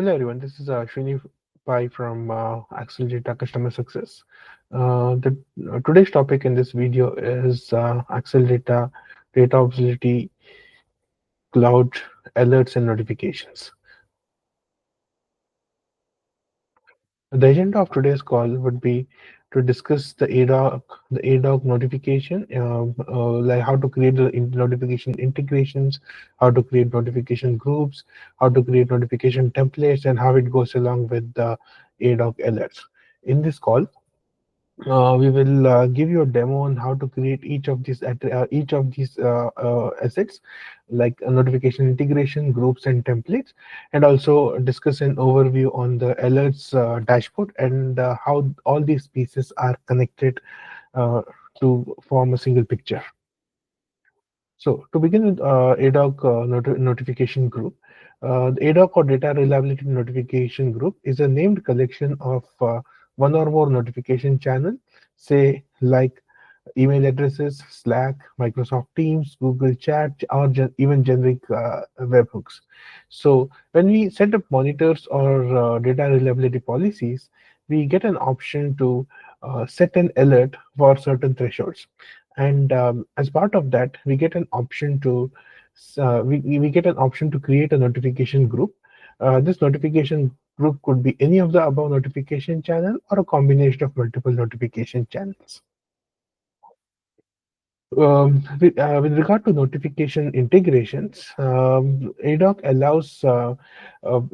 Hello everyone, this is Srini Pai from Accelerate Customer Success. Today's topic in this video is Accelerate Data Observability, Cloud Alerts and Notifications. The agenda of today's call would be to discuss the ADOC notification, like how to create the notification integrations, how to create notification groups, how to create notification templates, and how it goes along with the ADOC alerts. In this call, we will give you a demo on how to create each of these assets, like notification integration, groups, and templates, and also discuss an overview on the alerts dashboard and how all these pieces are connected uh, to form a single picture. So to begin with ADOC notification group, the ADOC or Data Reliability Notification Group is a named collection of one or more notification channel, say like email addresses, Slack, Microsoft Teams, Google Chat, or even generic webhooks. So when we set up monitors or data reliability policies, we get an option to set an alert for certain thresholds. And as part of that, we get an option to we get an option to create a notification group. This notification group could be any of the above notification channel or a combination of multiple notification channels. With regard to notification integrations, ADOC allows with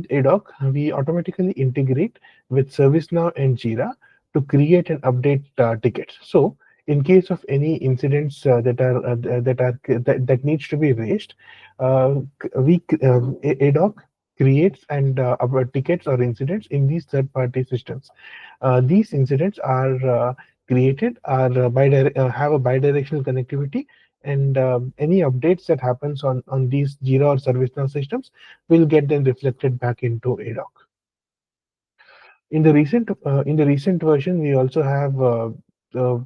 ADOC we automatically integrate with ServiceNow and Jira to create and update tickets. So, in case of any incidents that needs to be raised, ADOC creates and upload tickets or incidents in these third-party systems. These incidents are created are have a bidirectional connectivity, and any updates that happens on these Jira or ServiceNow systems will get them reflected back into ADOC. In the recent version, we also have the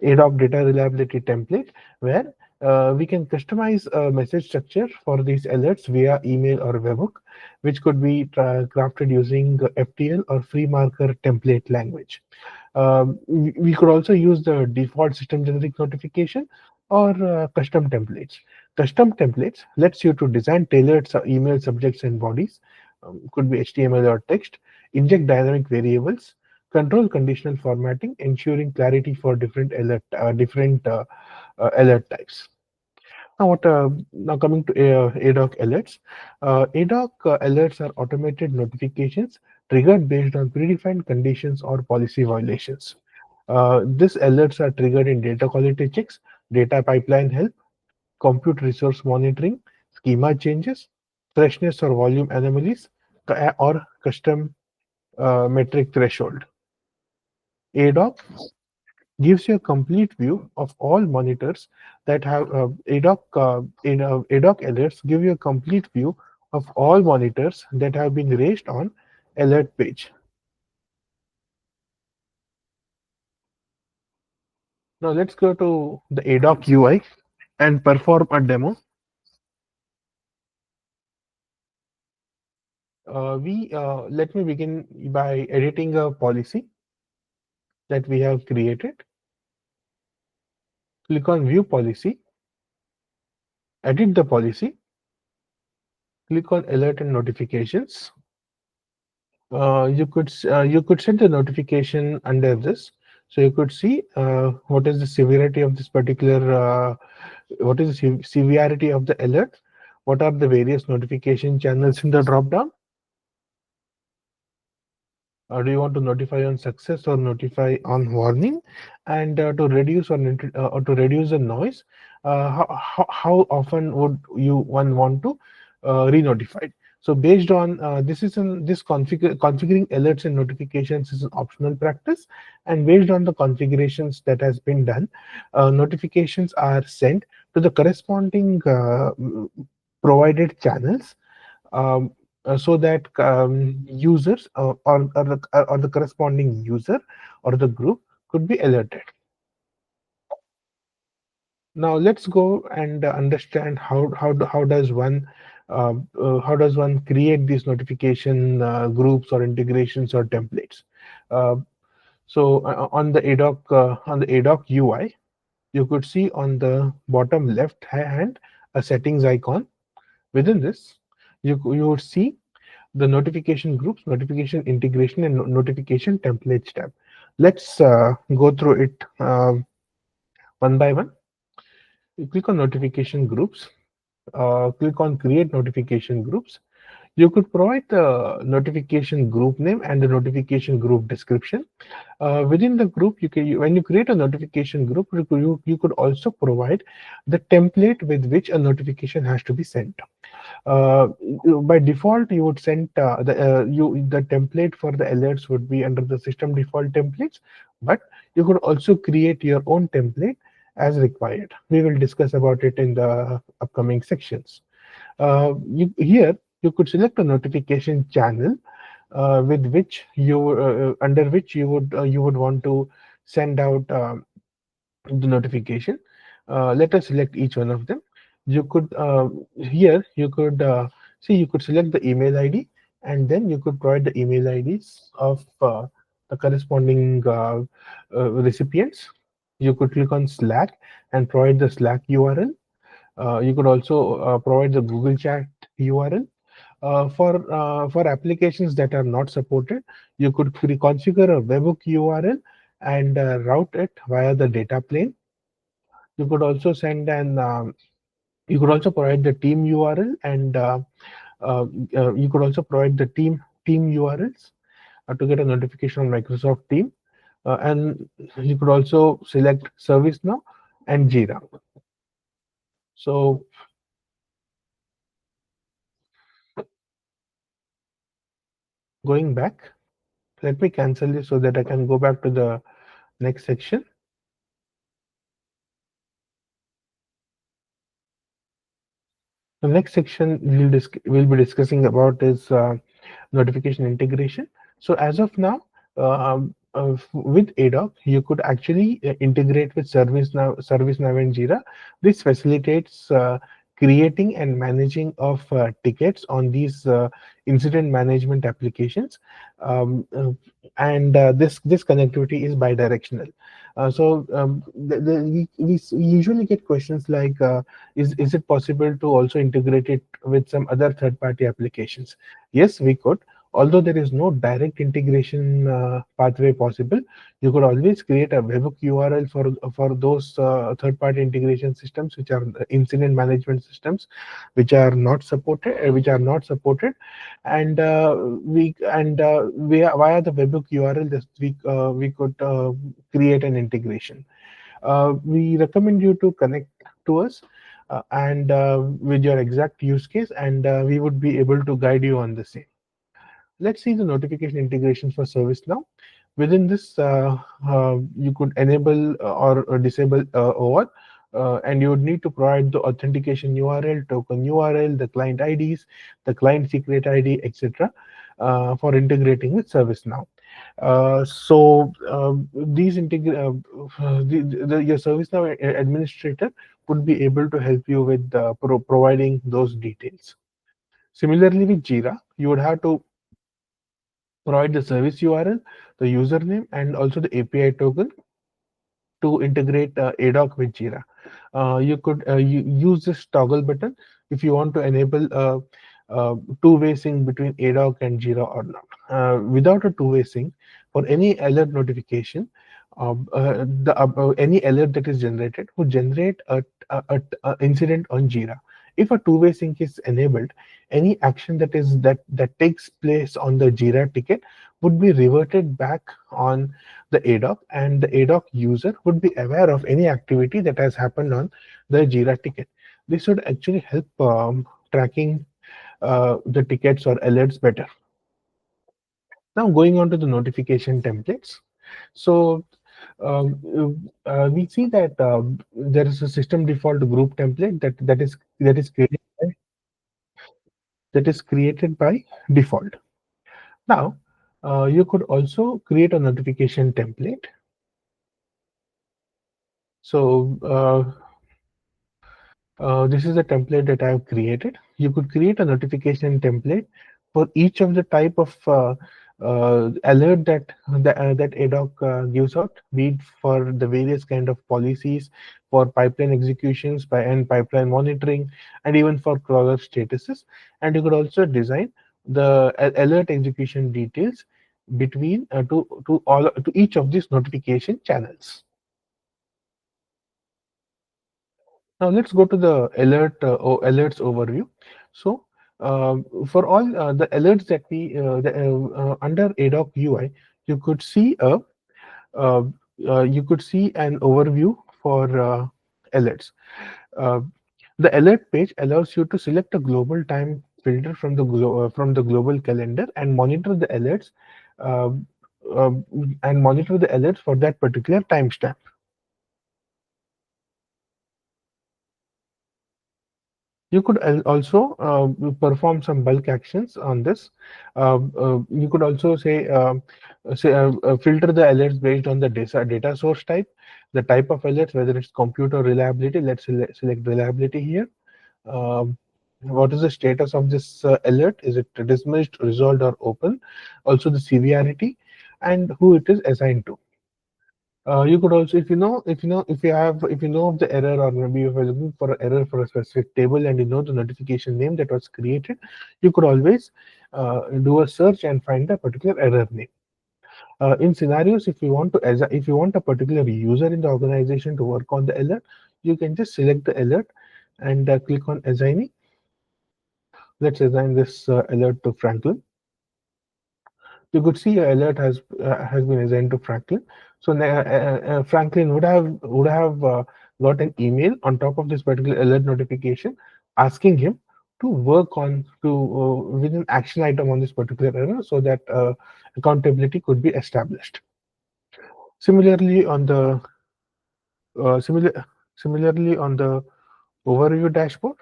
ADOC data reliability template where we can customize a message structure for these alerts via email or webhook, which could be crafted using FTL or free marker template language. We could also use the default system generic notification or custom templates. Custom templates lets you to design tailored email subjects and bodies, could be HTML or text, inject dynamic variables, control conditional formatting, ensuring clarity for different alert types. Now coming to ADOC alerts. ADOC alerts are automated notifications triggered based on predefined conditions or policy violations. These alerts are triggered in data quality checks, data pipeline health, compute resource monitoring, schema changes, freshness or volume anomalies, or custom metric threshold. ADOC gives you a complete view of all monitors that have ADOC alerts give you a complete view of all monitors that have been raised on alert page. Now let's go to the ADOC UI and perform a demo. We Let me begin by editing a policy that we have created. Click on View Policy, edit the policy, click on Alert and Notifications. You could set the notification under this, so you could see what is the severity of this particular what is the severity of the alert, what are the various notification channels in the drop down. Do you want to notify on success or notify on warning? And to reduce the noise, how often would you want to re-notify? So based on configuring alerts and notifications is an optional practice, and based on the configurations that has been done, notifications are sent to the corresponding provided channels, um, so that users or the corresponding user or the group could be alerted. Now let's go and understand how does one How does one create these notification groups or integrations or templates? Uh, on the ADOC UI, you could see on the bottom left hand a settings icon. Within this, you would see the notification groups, notification integration, and notification templates tab. Let's go through it one by one. You click on notification groups, click on create notification groups. You could provide the notification group name and the notification group description. Within the group, when you create a notification group, you could also provide the template with which a notification has to be sent. uh, by default you would send the template for the alerts would be under the system default templates, but you could also create your own template as required. We will discuss about it in the upcoming sections. Here you could select a notification channel with which under which you would want to send out the notification. Let us select each one of them. You could here you could see you could select the email ID, and then you could provide the email IDs of the corresponding recipients. You could click on Slack and provide the Slack URL. You could also provide the Google Chat URL. For applications that are not supported, you could configure a webhook URL and route it via the data plane. You could also send an you could also provide the team URL, and uh, you could also provide the team URLs to get a notification on Microsoft Team. And you could also select ServiceNow and Jira. So going back, let me cancel this so that I can go back to the next section. The next section we'll be discussing about is notification integration. So as of now, with ADOC, you could actually integrate with ServiceNow and Jira. This facilitates creating and managing of tickets on these incident management applications, and this connectivity is bidirectional. We usually get questions like, is it possible to also integrate it with some other third-party applications? Yes, we could. Although there is no direct integration pathway possible, you could always create a webhook URL for those third-party integration systems, which are incident management systems, which are not supported, and via the webhook URL, we could create an integration. We recommend you to connect to us and with your exact use case, and we would be able to guide you on the same. Let's see the notification integration for ServiceNow. Within this, you could enable or disable OAuth, and you would need to provide the authentication URL, token URL, the client IDs, the client secret ID, etc., for integrating with ServiceNow. These your ServiceNow administrator would be able to help you with providing those details. Similarly, with Jira, you would have to provide the service URL, the username, and also the API token to integrate ADOC with Jira. You could use this toggle button if you want to enable two-way sync between ADOC and Jira or not. Without a two-way sync, for any alert notification, any alert that is generated would generate a incident on Jira. If a two-way sync is enabled, any action that takes place on the Jira ticket would be reverted back on the ADOC, and the ADOC user would be aware of any activity that has happened on the Jira ticket. This would actually help tracking the tickets or alerts better. Now going on to the notification templates. So we see that there is a system default group template that is created by default. Now you could also create a notification template. So this is a template that I have created. you could create a notification template for each of the type of alert that ADOC gives out, be it for the various kind of policies, for pipeline executions and pipeline monitoring, and even for crawler statuses. And you could also design the alert execution details between to each of these notification channels. Now let's go to the alerts overview. So for all the alerts that under ADOC UI, you could see a uh, you could see an overview for alerts. Uh, the alert page allows you to select a global time filter from the global calendar and monitor the alerts uh, uh, for that particular timestamp. You could also perform some bulk actions on this. You could also filter the alerts based on the data source type, the type of alerts, whether it's compute or reliability. Let's select reliability here. Um, what is the status of this alert? Is it dismissed, resolved, or open? Also the severity and who it is assigned to. You could also, if you know of the error, or maybe if you're looking for an error for a specific table and you know the notification name that was created, you could always do a search and find the particular error name. In scenarios, if you want a particular user in the organization to work on the alert, you can just select the alert and click on assignee. Let's assign this alert to Franklin. You could see a alert has been assigned to Franklin. So Franklin would have got an email on top of this particular alert notification asking him to work on to with an action item on this particular error so that accountability could be established. Similarly, on the uh, similar, similarly on the overview dashboard,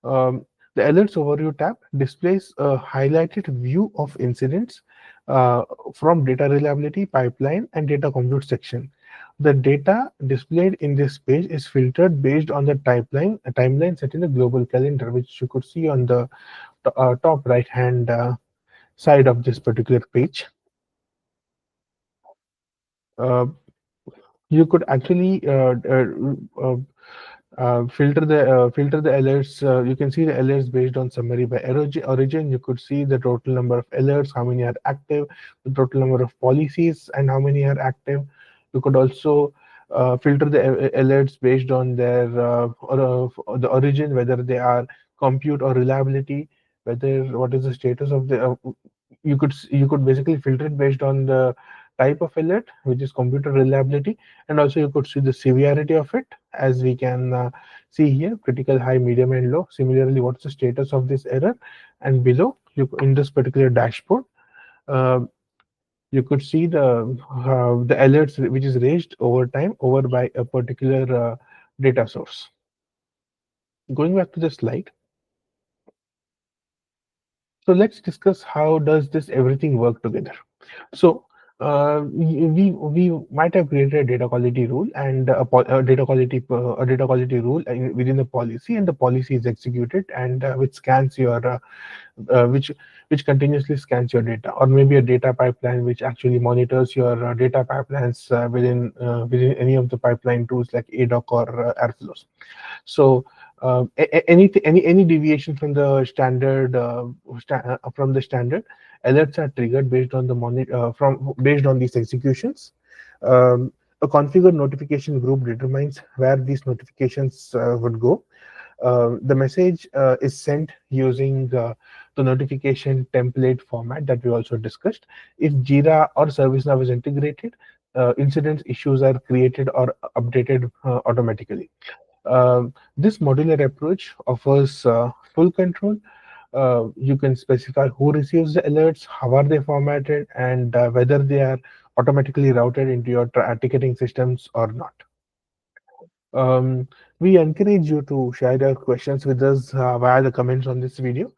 um, the Alerts Overview tab displays a highlighted view of incidents uh, from data reliability, pipeline, and data compute section. The data displayed in this page is filtered based on the timeline set in the global calendar, which you could see on the top right hand side of this particular page. Uh, you could actually filter the alerts. You can see the alerts based on summary by origin. You could see the total number of alerts, how many are active, the total number of policies, and how many are active. You could also filter the alerts based on their or the origin, whether they are compute or reliability, whether what is the status of the. You could basically filter it based on the type of alert, which is computer reliability, and also you could see the severity of it, as we can see here: critical, high, medium, and low. Similarly, what's the status of this error? And below, you in this particular dashboard, uh, you could see the alerts which is raised over time over by a particular data source. Going back to the slide, so let's discuss how does this everything work together. So we might have created a data quality rule and a data quality rule within the policy, and the policy is executed and which scans your which continuously scans your data, or maybe a data pipeline which actually monitors your data pipelines within any of the pipeline tools like ADOC or Airflows. So any deviation from the standard from the standard alerts are triggered based on the from based on these executions. A configured notification group determines where these notifications would go. The message is sent using the notification template format that we also discussed. If Jira or ServiceNow is integrated, incidents issues are created or updated automatically. This modular approach offers full control. You can specify who receives the alerts, how are they formatted, and whether they are automatically routed into your ticketing systems or not. Um, we encourage you to share your questions with us via the comments on this video.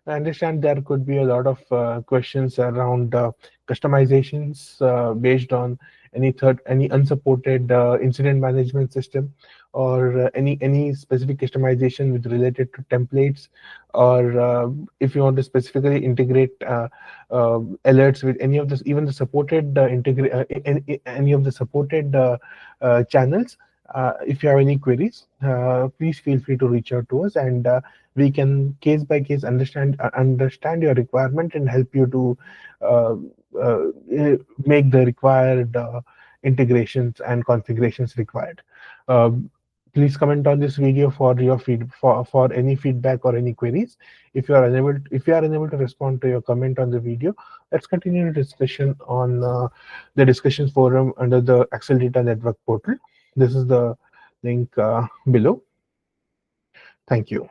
I understand there could be a lot of questions around customizations based on any unsupported incident management system, or any specific customization with related to templates, or if you want to specifically integrate alerts with any of this, even the supported any of the supported channels. If you have any queries, please feel free to reach out to us, and we can case by case understand your requirement and help you to uh, make the required integrations and configurations required. Um, Please comment on this video for your for any feedback or any queries. If you are unable to respond to your comment on the video, let's continue the discussion on the discussion forum under the Axel Data Network portal. This is the link below. Thank you.